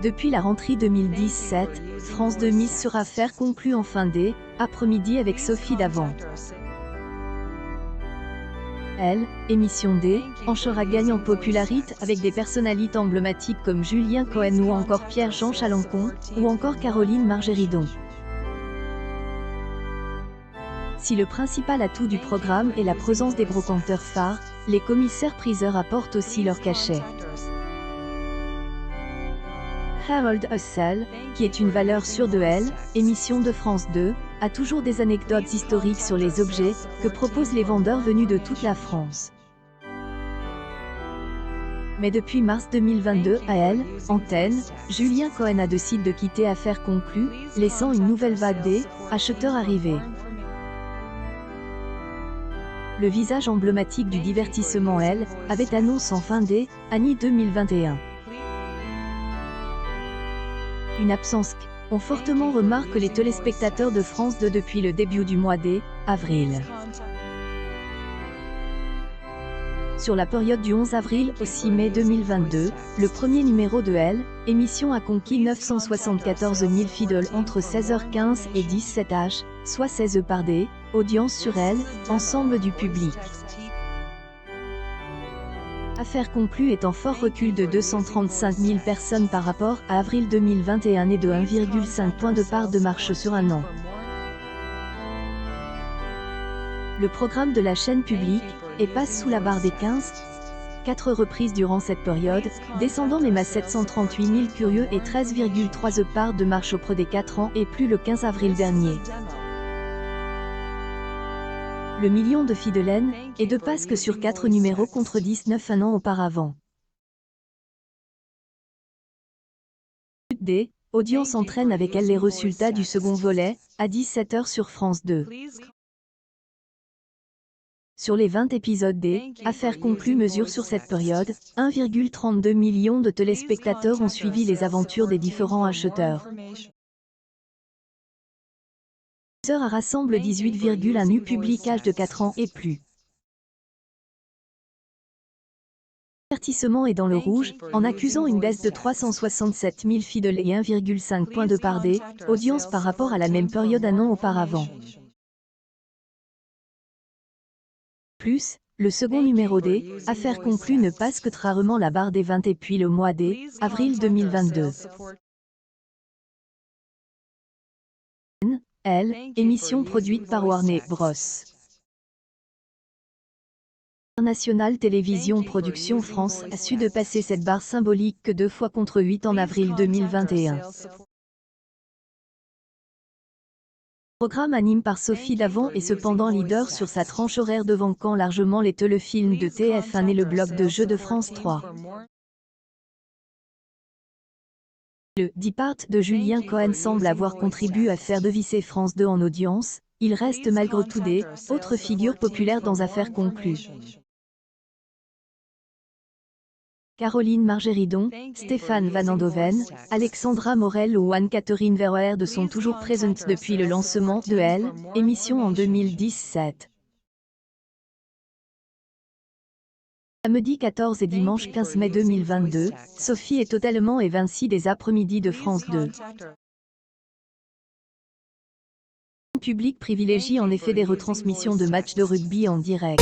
Depuis la rentrée 2017, France 2 mise sur affaires conclues en fin d'après-midi avec Sophie Davant. Elle, émission D, enchera gagne en popularité avec des personnalités emblématiques comme Julien Cohen ou encore Pierre-Jean Chalancon, ou encore Caroline Margeridon. Si le principal atout du programme est la présence des brocanteurs phares, les commissaires-priseurs apportent aussi leur cachet. Harold Hussel, qui est une valeur sûre de Elle, émission de France 2, a toujours des anecdotes historiques sur les objets que proposent les vendeurs venus de toute la France. Mais depuis mars 2022 à Elle, antenne, Julien Cohen a décidé de quitter Affaires conclues, laissant une nouvelle vague d'acheteurs arriver. Le visage emblématique du divertissement Elle avait annoncé en fin d'année 2021. Une absence qu'ont fortement remarqué les téléspectateurs de France 2 depuis le début du mois d'avril. Sur la période du 11 avril au 6 mai 2022, le premier numéro de Elle, émission a conquis 974 000 fidèles entre 16h15 et 17h, soit 16 par audience sur Elle, ensemble du public. Affaires conclues est en fort recul de 235 000 personnes par rapport à avril 2021 et de 1,5 point de part de marche sur un an. Le programme de la chaîne publique passe sous la barre des 4 reprises durant cette période, descendant même à 738 000 curieux et 13,3 parts de marche auprès des 4 ans et plus le 15 avril dernier. Le million de fidèles est de passe que sur 4 numéros contre 19 un an auparavant. Audience entraîne avec Elle les résultats du second volet, à 17h sur France 2. Sur les 20 épisodes Affaires conclues mesure sur cette période, 1,32 million de téléspectateurs ont suivi les aventures des différents acheteurs. A rassemble 18,1 nu public âge de 4 ans et plus. Le divertissement est dans le rouge, en accusant une baisse de 367 000 fidèles et 1,5 point de part audience par rapport à la même période un an auparavant. Plus, le second numéro Affaires conclues ne passe que très rarement la barre des 20 depuis le mois d'avril 2022. Elle, émission produite par Warner Bros. National Télévision Production France a su dépasser cette barre symbolique que 2 fois contre 8 en avril 2021. Le programme animé par Sophie Davant est cependant leader sur sa tranche horaire devant largement les téléfilms de TF1 et le bloc de jeux de France 3. Le départ de Julien Cohen semble avoir contribué à faire dévisser France 2 en audience, il reste malgré tout autres figures populaires dans Affaires conclues. Caroline Margeridon, Stéphane Van Andoven, Alexandra Morel ou Anne-Catherine Verhoerde sont toujours présentes depuis le lancement de Elle, émission en 2017. Samedi 14 et dimanche 15 mai 2022, Sophie est totalement évincée des après-midi de France 2. Le public privilégie en effet des retransmissions de matchs de rugby en direct.